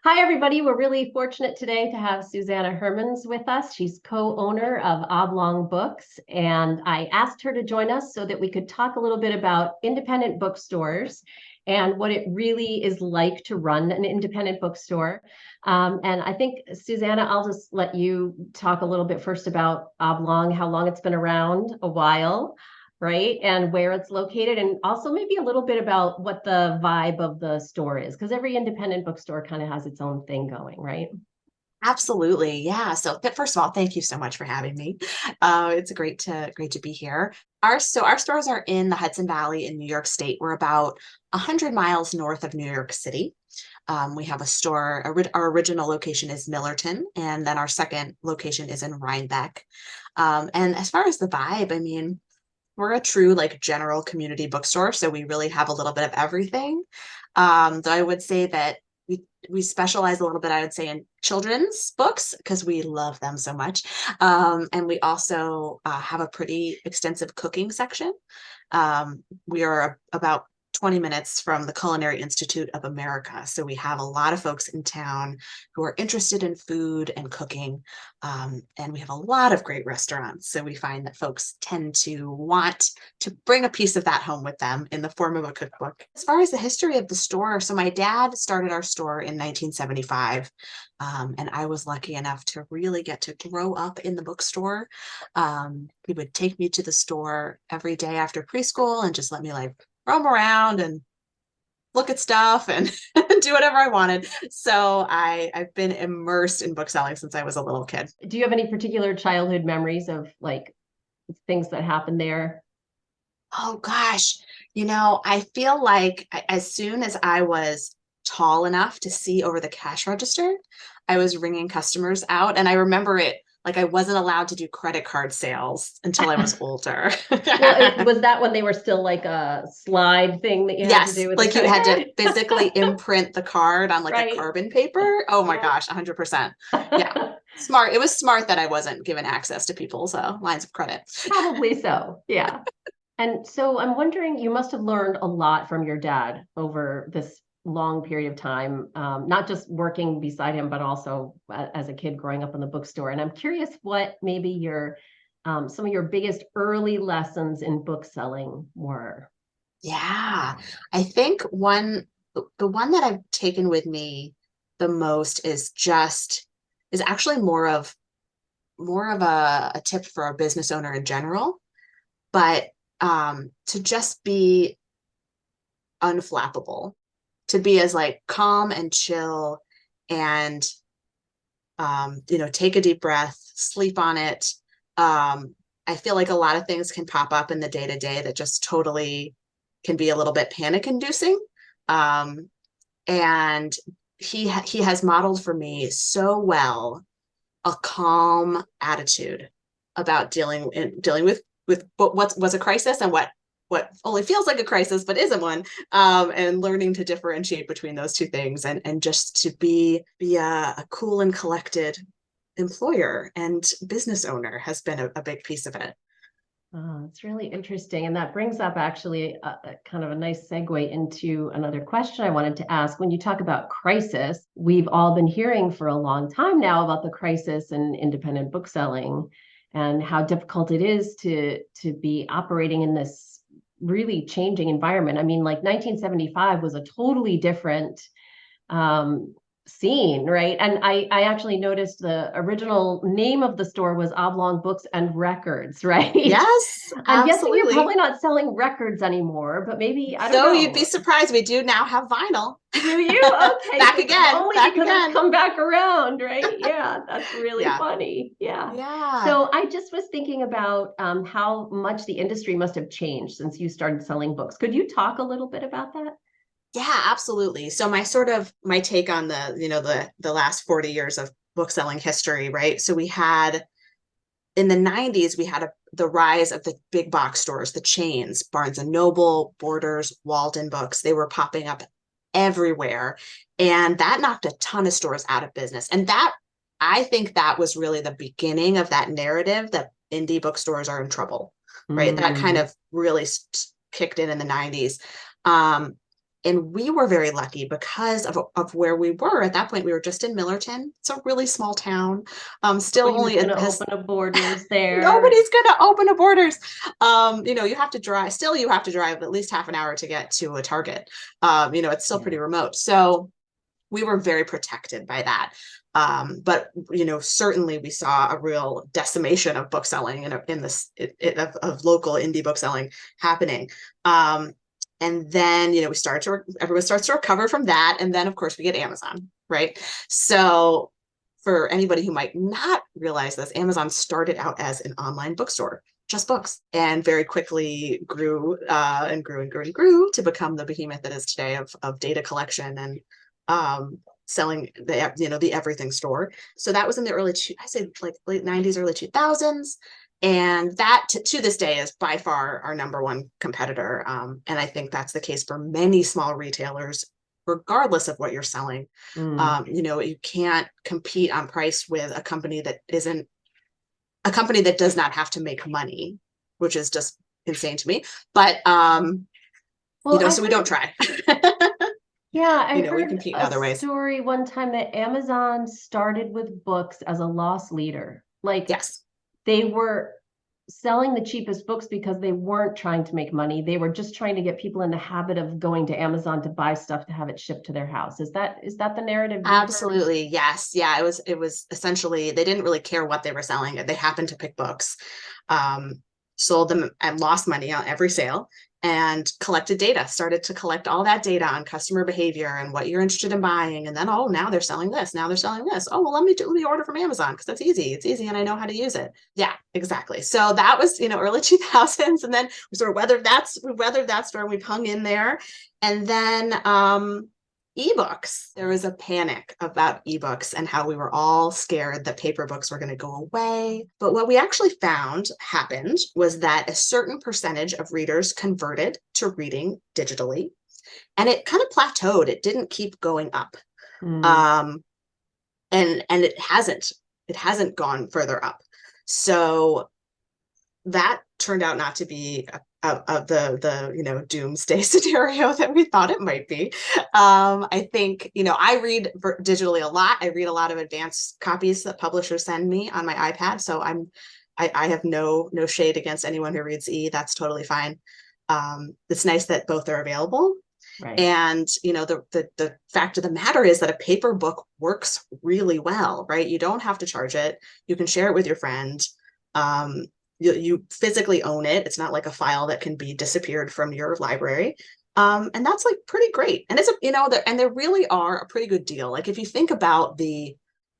Hi, everybody. We're really fortunate today to have Suzanna Hermans with us. She's co-owner of Oblong Books, and I asked her to join us so that we could talk a little bit about independent bookstores and what it really is like to run an independent bookstore. And I think, Suzanna, I'll just let you talk a little bit first about Oblong, how long it's been around, a while, right? And where it's located, and also maybe a little bit about what the vibe of the store is, because every independent bookstore kind of has its own thing going, right? Absolutely. Yeah. So first of all, thank you so much for having me. It's great to be here. Our stores are in the Hudson Valley in New York State. We're about 100 miles north of New York City. We have a store. Our original location is Millerton, and then our second location is in Rhinebeck. And as far as the vibe, I mean, we're a true like general community bookstore, so we really have a little bit of everything. Though I would say that we specialize a little bit, I would say, in children's books because we love them so much. And we also have a pretty extensive cooking section. We are about 20 minutes from the Culinary Institute of America. So we have a lot of folks in town who are interested in food and cooking. And we have a lot of great restaurants. So we find that folks tend to want to bring a piece of that home with them in the form of a cookbook. As far as the history of the store, so my dad started our store in 1975. And I was lucky enough to really get to grow up in the bookstore. He would take me to the store every day after preschool and just let me like roam around and look at stuff and do whatever I wanted. So I've been immersed in book selling since I was a little kid. Do you have any particular childhood memories of like things that happened there? Oh gosh, I feel like as soon as I was tall enough to see over the cash register, I was ringing customers out. And I remember it like I wasn't allowed to do credit card sales until I was older. Well, was that when they were still like a slide thing that you had to Yes, do with the like you credit had to card? physically imprint the card on like a Right. carbon paper. Oh my Yeah. gosh, 100%. Yeah. Smart. It was smart that I wasn't given access to people's lines of credit. Probably so. Yeah. And so I'm wondering, you must have learned a lot from your dad over this long period of time, not just working beside him, but also as a kid growing up in the bookstore. And I'm curious what maybe some of your biggest early lessons in book selling were. Yeah. I think the one that I've taken with me the most is actually more of a tip for a business owner in general, but to just be unflappable, to be as like calm and chill and take a deep breath, sleep on it. I feel like a lot of things can pop up in the day to day that just totally can be a little bit panic inducing. Um, and he has modeled for me so well a calm attitude about dealing with what's a crisis and what only feels like a crisis but isn't one, and learning to differentiate between those two things and just to be a cool and collected employer and business owner has been a big piece of it. Oh, it's really interesting. And that brings up actually a kind of a nice segue into another question I wanted to ask. When you talk about crisis, we've all been hearing for a long time now about the crisis in independent bookselling and how difficult it is to be operating in this really changing environment. I mean, like 1975 was a totally different um, scene, right? And I actually noticed the original name of the store was Oblong Books and Records, right? Yes, I'm guessing you're absolutely. probably not selling records anymore, but maybe, I don't No, you'd be know. surprised. We do now have vinyl. Do you? Okay, Back so again, only back because it's again. come back around, right? Yeah, that's really Yeah. funny. Yeah. Yeah. So I just was thinking about how much the industry must have changed since you started selling books. Could you talk a little bit about that? Yeah, absolutely. So my take on the last 40 years of book selling history, right? So we had in the 90s we had the rise of the big box stores, the chains, Barnes and Noble, Borders, Walden Books. They were popping up everywhere, and that knocked a ton of stores out of business. And that I think that was really the beginning of that narrative that indie bookstores are in trouble, right? That kind Mm, of really kicked in the 90s. Um, And we were very lucky because of where we were. At that point, we were just in Millerton. It's a really small town. Still Nobody's only going to has open a Borders there. nobody's gonna open a Borders. You have to drive, still you have to drive at least half an hour to get to a Target. It's still pretty remote. So we were very protected by that. But certainly we saw a real decimation of book selling in this of local indie bookselling happening. And then everyone starts to recover from that, and then of course we get Amazon, right? So for anybody who might not realize this, Amazon started out as an online bookstore, just books, and very quickly grew and grew and grew and grew to become the behemoth that is today of data collection and selling the everything store. So that was in the I say like late 90s, early 2000s. And that to this day is by far our number one competitor. And I think that's the case for many small retailers, regardless of what you're selling. You can't compete on price with a company that does not have to make money, which is just insane to me. But so we don't try. Yeah, I we heard compete in a other ways. story one time that Amazon started with books as a loss leader. Like, Yes. They were selling the cheapest books because they weren't trying to make money. They were just trying to get people in the habit of going to Amazon to buy stuff to have it shipped to their house. Is that the narrative? Absolutely. Yes. Yeah. It was essentially, they didn't really care what they were selling. They happened to pick books, sold them and lost money on every sale, and collected data, started to collect all that data on customer behavior and what you're interested in buying. And then, now they're selling this. Now they're selling this. Oh, well, let me order from Amazon because that's easy. It's easy and I know how to use it. Yeah, exactly. So that was, early 2000s. And then we sort of weathered that storm. We've hung in there. And then ebooks. There was a panic about ebooks and how we were all scared that paper books were going to go away. But what we actually found happened was that a certain percentage of readers converted to reading digitally, and it kind of plateaued. It didn't keep going up. And it hasn't gone further up. So that turned out not to be the doomsday scenario that we thought it might be. I think I read digitally a lot. I read a lot of advanced copies that publishers send me on my iPad. So I have no shade against anyone who reads that's totally fine. It's nice that both are available. Right. And the fact of the matter is that a paper book works really well, right? You don't have to charge it. You can share it with your friend. You physically own it. It's not like a file that can be disappeared from your library. And that's like pretty great. And and they really are a pretty good deal. Like if you think about the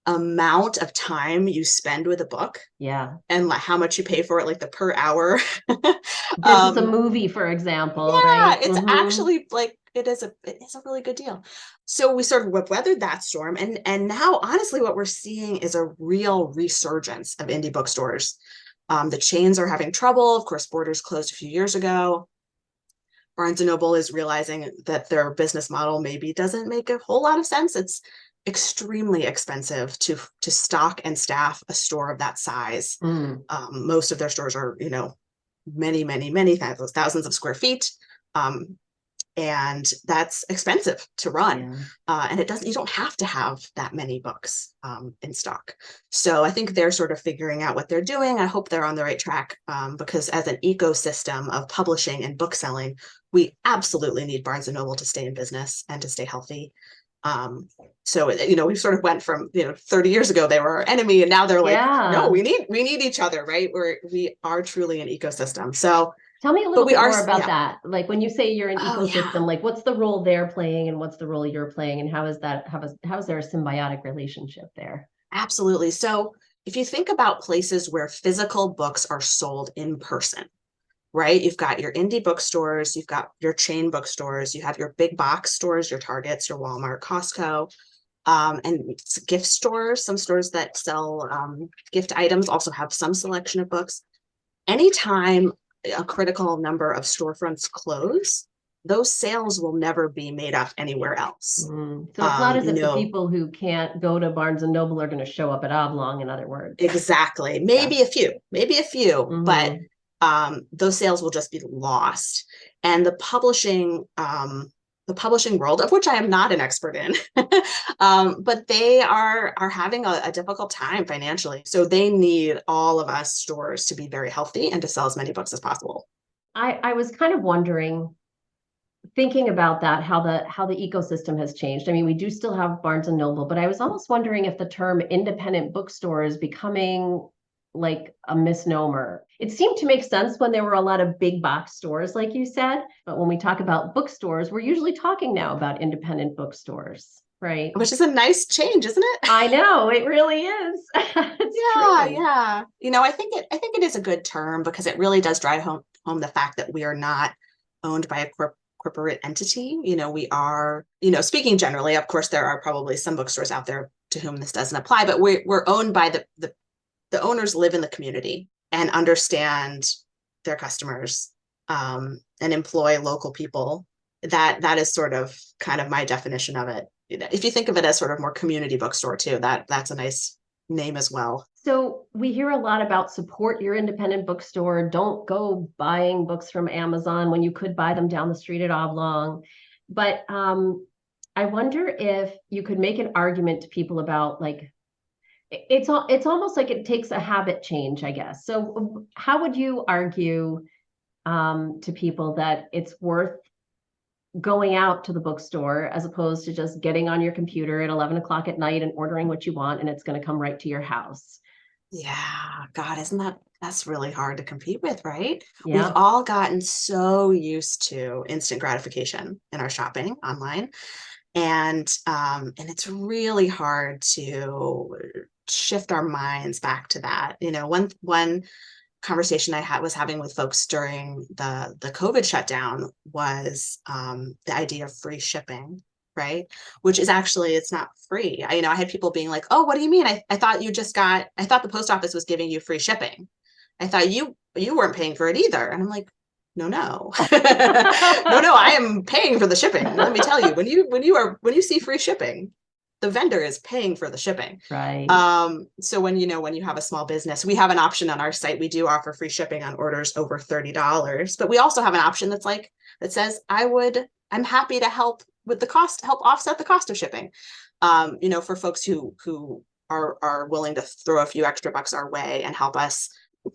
amount of time you spend with a book, and like how much you pay for it, like the per hour versus a movie, for example, right? It's actually like it is a really good deal. So we sort of weathered that storm, and now honestly what we're seeing is a real resurgence of indie bookstores. The chains are having trouble. Of course, Borders closed a few years ago. Barnes & Noble is realizing that their business model maybe doesn't make a whole lot of sense. It's extremely expensive to stock and staff a store of that size. Most of their stores are, many, many, many thousands of square feet. And that's expensive to run. And you don't have to have that many books in stock. So I think they're sort of figuring out what they're doing. I hope they're on the right track because as an ecosystem of publishing and book selling, we absolutely need Barnes & Noble to stay in business and to stay healthy. So we sort of went from 30 years ago they were our enemy, and now they're like, no, we need each other, right? We are truly an ecosystem. So tell me a little bit more about that. Like when you say you're an ecosystem, like what's the role they're playing and what's the role you're playing, and how is there a symbiotic relationship there? Absolutely. So if you think about places where physical books are sold in person, right? You've got your indie bookstores, you've got your chain bookstores, you have your big box stores, your Targets, your Walmart, Costco, and gift stores. Some stores that sell gift items also have some selection of books. Anytime a critical number of storefronts close, those sales will never be made up anywhere else. So it's not as if the people who can't go to Barnes and Noble are going to show up at Oblong, in other words. Exactly. Maybe a few, but those sales will just be lost. And the publishing the publishing world, of which I am not an expert in, but they are having a difficult time financially. So they need all of us stores to be very healthy and to sell as many books as possible. I was kind of wondering, thinking about that, how the ecosystem has changed. I mean, we do still have Barnes and Noble, but I was almost wondering if the term independent bookstore is becoming like a misnomer. It seemed to make sense when there were a lot of big box stores, like you said, but when we talk about bookstores, we're usually talking now about independent bookstores, right? Which is a nice change, isn't it? I know, it really is. It's Yeah, true. yeah. I think it is a good term because it really does drive home the fact that we are not owned by a corporate entity. We are, speaking generally, of course, there are probably some bookstores out there to whom this doesn't apply, but we're owned by the owners live in the community and understand their customers, and employ local people. That is sort of kind of my definition of it. If you think of it as sort of more community bookstore too, that's a nice name as well. So we hear a lot about support your independent bookstore. Don't go buying books from Amazon when you could buy them down the street at Oblong. But I wonder if you could make an argument to people about like it's almost like it takes a habit change, I guess. So how would you argue to people that it's worth going out to the bookstore as opposed to just getting on your computer at 11 o'clock at night and ordering what you want and it's going to come right to your house? Yeah, God, isn't that's really hard to compete with, right? We've Yeah. all gotten so used to instant gratification in our shopping online. And it's really hard to shift our minds back to that. One conversation I was having with folks during the COVID shutdown was the idea of free shipping, right? Which is actually, it's not free. I had people being like, "Oh, what do you mean? I thought I thought the post office was giving you free shipping. I thought you weren't paying for it either." And I'm like, no, no, no, I am paying for the shipping. Let me tell you, when you see free shipping, the vendor is paying for the shipping. Right. So when you have a small business, we have an option on our site. We do offer free shipping on orders over $30, but we also have an option that says I'm happy to help with the cost, help offset the cost of shipping. For folks who are willing to throw a few extra bucks our way and help us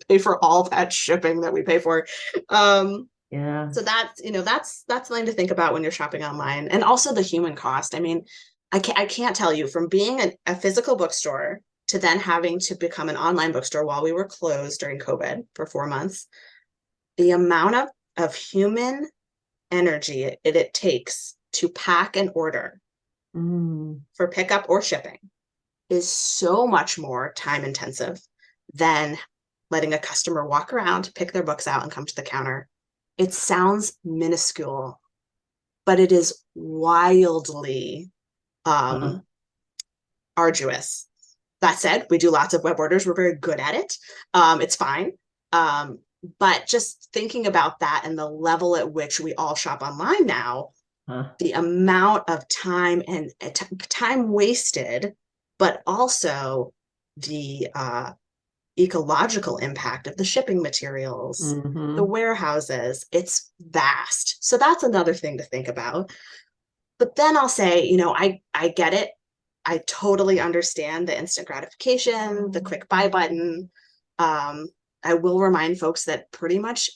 pay for all that shipping that we pay for. Yeah. So that's something to think about when you're shopping online, and also the human cost. I mean, I can't tell you, from being a physical bookstore to then having to become an online bookstore while we were closed during COVID for 4 months, the amount of human energy it takes to pack an order Mm. for pickup or shipping is so much more time intensive than letting a customer walk around, pick their books out, and come to the counter. It sounds minuscule, but it is wildly Uh-uh. arduous. That said, we do lots of web orders. We're very good at it. It's fine. But just thinking about that and the level at which we all shop online now, Huh. the amount of time and time wasted, but also the ecological impact of the shipping materials, the Mm-hmm. warehouses, it's vast. So that's another thing to think about. But then I'll say, I get it. I totally understand the instant gratification, the quick buy button. Um, I will remind folks that pretty much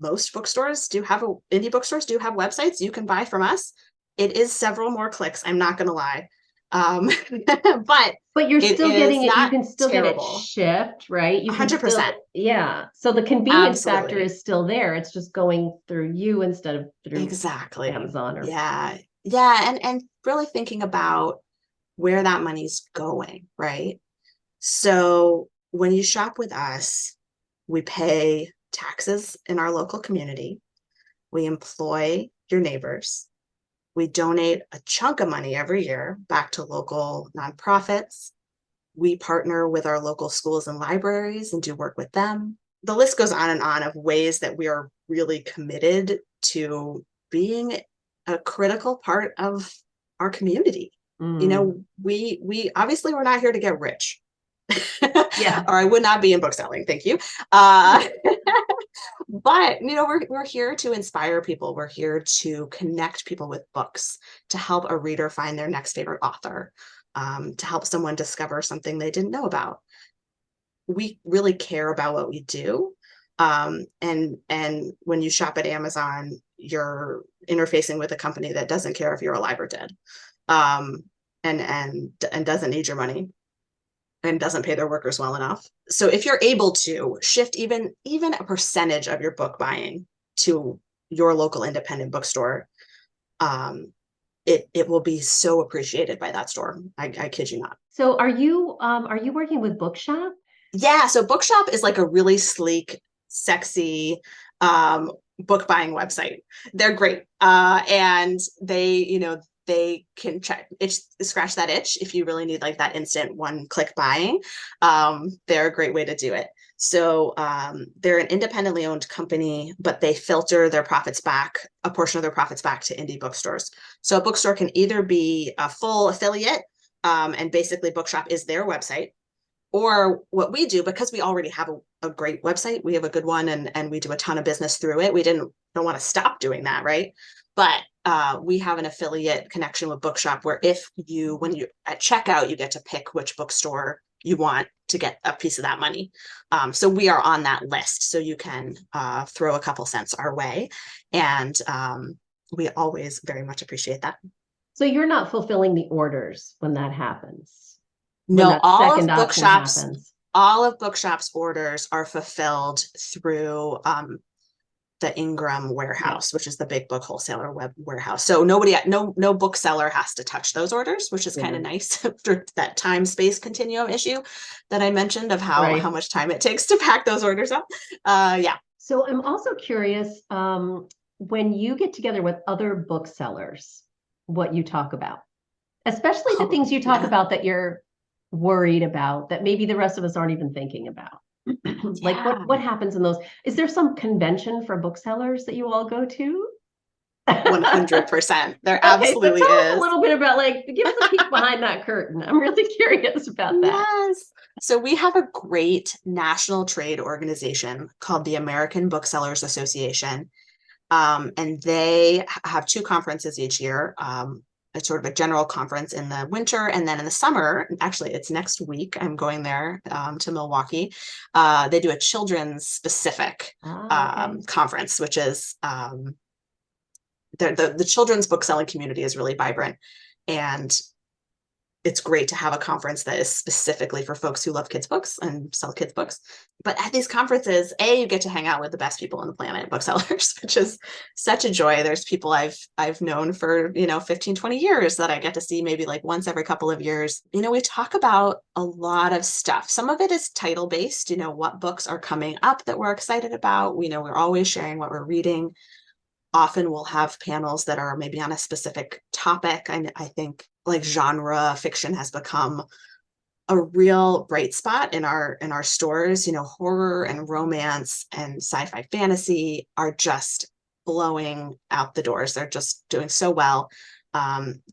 most indie bookstores do have websites you can buy from us. It is several more clicks, I'm not going to lie. But But you're it still is getting it, you not can still get it terrible. shipped, right? You can still, 100%. yeah. So the convenience factor Absolutely. is still there. It's just going through you instead of through Exactly. Amazon or Yeah. Yeah. And really thinking about where that money's going, right? So when you shop with us, we pay taxes in our local community. We employ your neighbors. We donate a chunk of money every year back to local nonprofits. We partner with our local schools and libraries and do work with them. The list goes on and on of ways that we are really committed to being a critical part of our community. mm, We obviously, we're not here to get rich. Yeah. or I would not be in bookselling. Thank you. Uh, but we're here to inspire people. We're here to connect people with books, to help a reader find their next favorite author, to help someone discover something they didn't know about. We really care about what we do. And when you shop at Amazon, you're interfacing with a company that doesn't care if you're alive or dead, um, and doesn't need your money and doesn't pay their workers well enough. So if you're able to shift even a percentage of your book buying to your local independent bookstore, um, it will be so appreciated by that store. I kid you not. So are you working with Bookshop? Yeah, so Bookshop is like a really sleek, sexy um, book buying website. They're great. And they can scratch that itch if you really need like that instant one-click buying. They're a great way to do it. So they're an independently owned company, but they filter their profits back, a portion of their profits back to indie bookstores. So a bookstore can either be a full affiliate, and basically Bookshop is their website, or what we do, because we already have a great website, we have a good one, and we do a ton of business through it. We don't want to stop doing that, right? But we have an affiliate connection with Bookshop where when you at checkout, you get to pick which bookstore you want to get a piece of that money. So we are on that list, so you can throw a couple cents our way, and we always very much appreciate that. So you're not fulfilling the orders when that happens, when No, that second option happens. all of Bookshop's orders are fulfilled through the Ingram Yeah, warehouse, which is the big book wholesaler web warehouse. So no bookseller has to touch those orders, which is kind yeah, of nice for that time space continuum issue that I mentioned of how right. much time it takes to pack those orders up. Yeah. So I'm also curious, when you get together with other booksellers, what you talk about, especially the Oh, things you talk yeah. about that you're worried about that maybe the rest of us aren't even thinking about. Like Yeah. what happens in those? Is there some convention for booksellers that you all go to? 100%. There Okay, so absolutely tell us a is. little bit about like give us a peek behind that curtain. I'm really curious about that. Yes. So we have a great national trade organization called the American Booksellers Association. And they have two conferences each year. It's sort of a general conference in the winter, and then in the summer, actually it's next week, I'm going there to Milwaukee. They do a children's specific Ah, okay. conference, which is the children's book selling community is really vibrant. And it's great to have a conference that is specifically for folks who love kids books and sell kids books. But at these conferences, you get to hang out with the best people on the planet, booksellers, which is such a joy. There's people I've known for 15, 20 years that I get to see maybe like once every couple of years. We talk about a lot of stuff. Some of it is title based, what books are coming up that we're excited about. We're always sharing what we're reading. Often we'll have panels that are maybe on a specific topic. I think like genre fiction has become a real bright spot in our stores. Horror and romance and sci-fi fantasy are just blowing out the doors. They're just doing so well.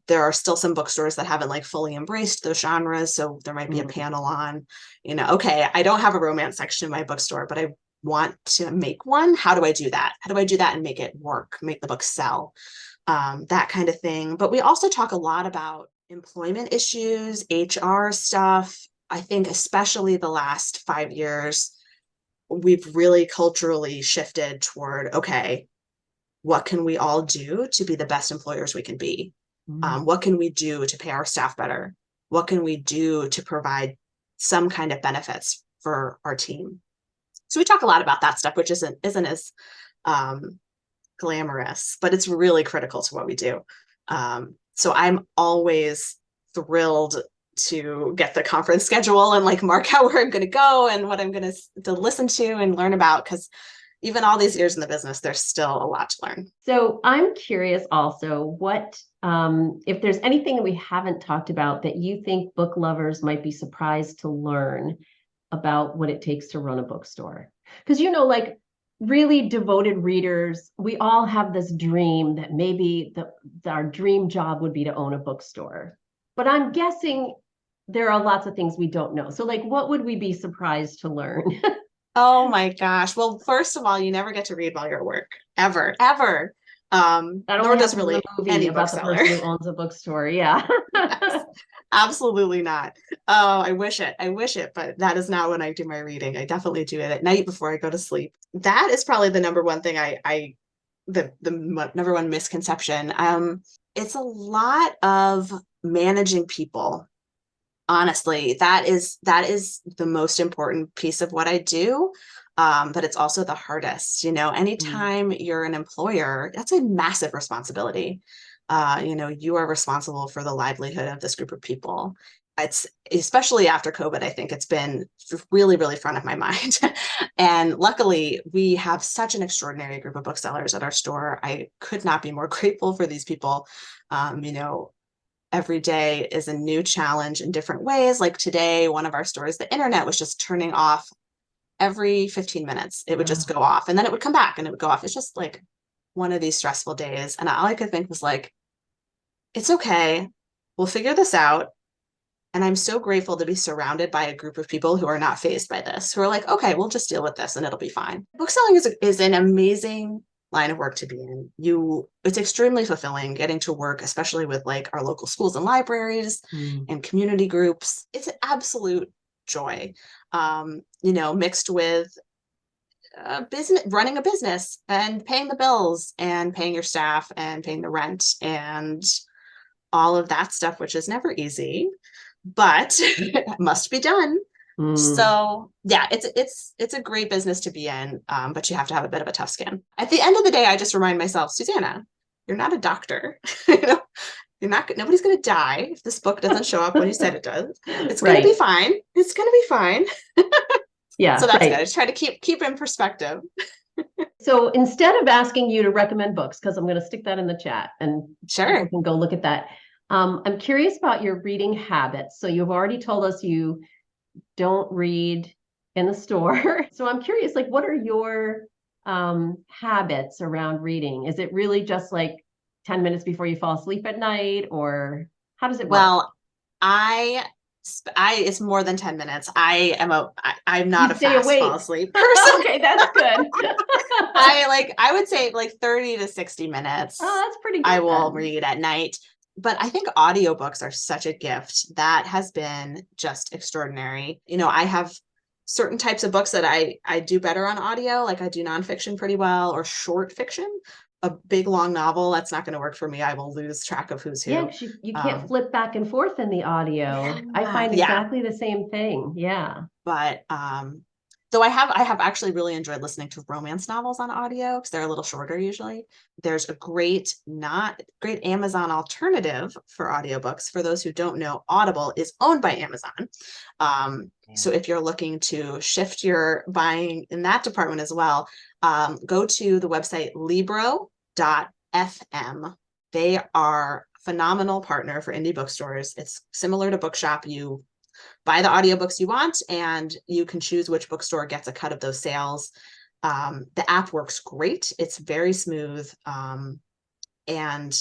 There are still some bookstores that haven't like fully embraced those genres, so there might be a Mm. panel on, okay, I don't have a romance section in my bookstore, but I want to make one. How do I do that? How do I do that and make it work, make the book sell? That kind of thing. But we also talk a lot about employment issues, HR stuff. I think especially the last 5 years, we've really culturally shifted toward, okay, what can we all do to be the best employers we can be? Mm. What can we do to pay our staff better? What can we do to provide some kind of benefits for our team? So we talk a lot about that stuff, which isn't as um, glamorous, but it's really critical to what we do. So I'm always thrilled to get the conference schedule and like mark out where I'm going to go and what I'm going to listen to and learn about, because even all these years in the business, there's still a lot to learn. So I'm curious also what if there's anything that we haven't talked about that you think book lovers might be surprised to learn about what it takes to run a bookstore. Because like really devoted readers, we all have this dream that maybe our dream job would be to own a bookstore. But I'm guessing there are lots of things we don't know. So like, what would we be surprised to learn? Oh my gosh. Well, first of all, you never get to read while you're at work, ever, ever. That Nor only does happens in the really movie any about the bookseller. person who owns a bookstore. Yeah. Yes, absolutely not. Oh, I wish it. I wish it, but that is not when I do my reading. I definitely do it at night before I go to sleep. That is probably the number one thing the number one misconception. It's a lot of managing people. Honestly, that is the most important piece of what I do. But it's also the hardest. Mm, Anytime you're an employer, that's a massive responsibility. You are responsible for the livelihood of this group of people. It's especially after COVID, I think it's been really, really front of my mind. And luckily, we have such an extraordinary group of booksellers at our store. I could not be more grateful for these people. Um, you know, every day is a new challenge in different ways. Like today, one of our stores, the internet was just turning off every 15 minutes. It would just wow. go off and then it would come back and it would go off. It's just like one of these stressful days. And all I could think was like, it's okay. We'll figure this out. And I'm so grateful to be surrounded by a group of people who are not fazed by this, who are like, okay, we'll just deal with this and it'll be fine. Bookselling is an amazing line of work to be in. It's extremely fulfilling getting to work, especially with like our local schools and libraries Mm. and community groups. It's an absolute joy, mixed with business, running a business and paying the bills and paying your staff and paying the rent and all of that stuff, which is never easy, but it must be done. Mm. So yeah, it's a great business to be in, but you have to have a bit of a tough skin. At the end of the day, I just remind myself, Susanna, you're not a doctor. You're not. Nobody's going to die if this book doesn't show up when you said it does. It's going to be Right. fine. It's going to be fine. So Yeah, that's good. I right. just try to keep in perspective. So instead of asking you to recommend books, because I'm going to stick that in the chat and people Sure. can go look at that, I'm curious about your reading habits. So you've already told us you don't read in the store. So I'm curious, like, what are your habits around reading? Is it really just like 10 minutes before you fall asleep at night, or how does it work? Well, I it's more than 10 minutes. I'm You not a stay fast fall awake. asleep person. Okay, that's good. I would say like 30 to 60 minutes Oh, that's pretty I good will then. read at night. But I think audiobooks are such a gift. That has been just extraordinary. I have certain types of books that I do better on audio, like I do nonfiction pretty well, or short fiction. A big long novel, that's not going to work for me. I will lose track of who's Yeah, who. because you can't Um, flip back and forth in the audio. I yeah, find yeah. exactly the same thing. Yeah. But though I have actually really enjoyed listening to romance novels on audio because they're a little shorter usually. There's a not great Amazon alternative for audiobooks. For those who don't know, Audible is owned by Amazon. So if you're looking to shift your buying in that department as well, go to the website libro.fm. They are a phenomenal partner for indie bookstores. It's similar to Bookshop. You buy the audiobooks you want and you can choose which bookstore gets a cut of those sales. The app works great. It's very smooth. And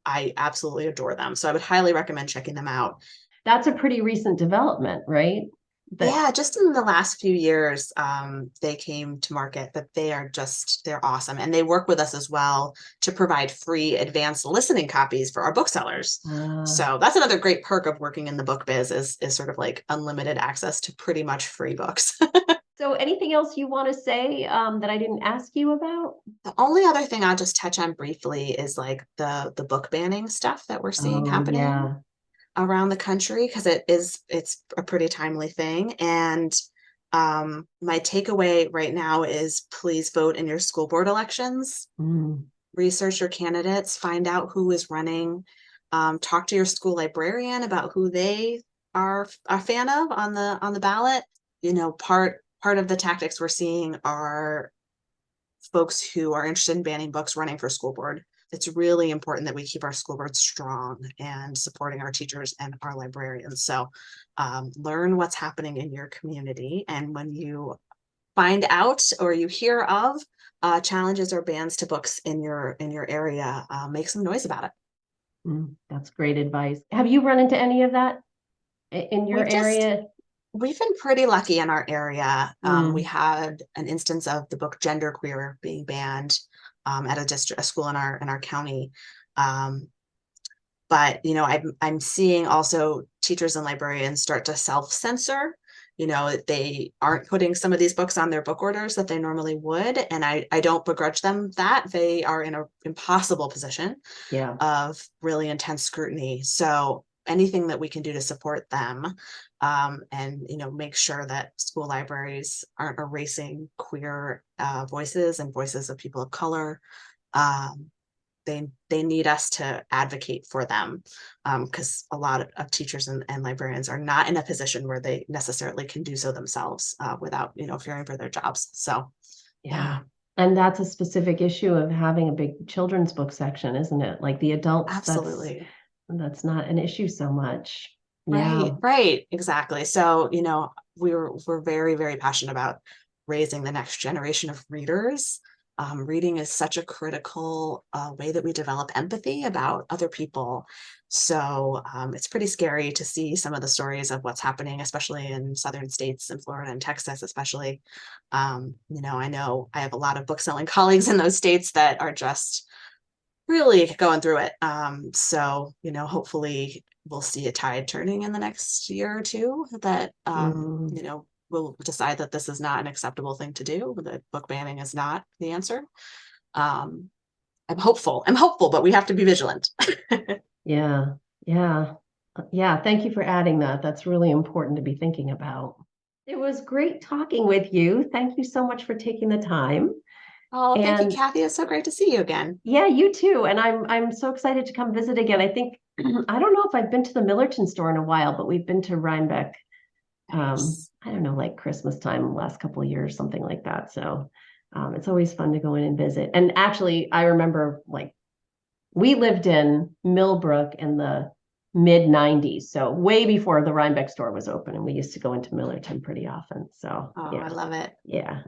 I absolutely adore them. So I would highly recommend checking them out. That's a pretty recent development, right? That Yeah, just in the last few years, they came to market, but they're awesome. And they work with us as well to provide free advanced listening copies for our booksellers. uh, So that's another great perk of working in the book biz is sort of like unlimited access to pretty much free books. so anything else you want to say that I didn't ask you about? The only other thing I'll just touch on briefly is like the book banning stuff that we're seeing Oh, happening yeah. around the country because it's a pretty timely thing. And my takeaway right now is please vote in your school board elections. Mm. Research your candidates, find out who is running, talk to your school librarian about who they are a fan of on the ballot. Part of the tactics we're seeing are folks who are interested in banning books running for school board. It's really important that we keep our school board strong and supporting our teachers and our librarians. So learn what's happening in your community. And when you find out or you hear of challenges or bans to books in your area, make some noise about it. Mm, that's great advice. Have you run into any of that? in your We've just area? We've been pretty lucky in our area. We Mm, had an instance of the book genderqueer being banned at a school in our county. Um, but I'm seeing also teachers and librarians start to self-censor. They aren't putting some of these books on their book orders that they normally would, and I don't begrudge them that. They are in an impossible position yeah. of really intense scrutiny. So anything that we can do to support them, and make sure that school libraries aren't erasing queer voices and voices of people of color. Um, they need us to advocate for them, because a lot of teachers and librarians are not in a position where they necessarily can do so themselves without fearing for their jobs. So Yeah. yeah, And that's a specific issue of having a big children's book section, isn't it? Like the adults, absolutely. that's not an issue so much. Yeah. Right, exactly. So, we're very, very passionate about raising the next generation of readers. Reading is such a critical way that we develop empathy about other people. So, it's pretty scary to see some of the stories of what's happening, especially in southern states, in Florida and Texas, especially. I know I have a lot of book selling colleagues in those states that are just really going through it. So, hopefully we'll see a tide turning in the next year or two that, Mm. we'll decide that this is not an acceptable thing to do, that book banning is not the answer. Um, I'm hopeful, but we have to be vigilant. Yeah. Yeah. Yeah. Thank you for adding that. That's really important to be thinking about. It was great talking with you. Thank you so much for taking the time. Oh, thank you, And Kathy. It's so great to see you again. yeah, you too. And I'm so excited to come visit again. I think I don't know if I've been to the Millerton store in a while, but we've been to Rhinebeck. Nice. I don't know, like Christmas time, last couple of years, something like that. So it's always fun to go in and visit. And actually, I remember like we lived in Millbrook in the mid 90s, so way before the Rhinebeck store was open, and we used to go into Millerton pretty often. So Oh, I yeah, love it. yeah.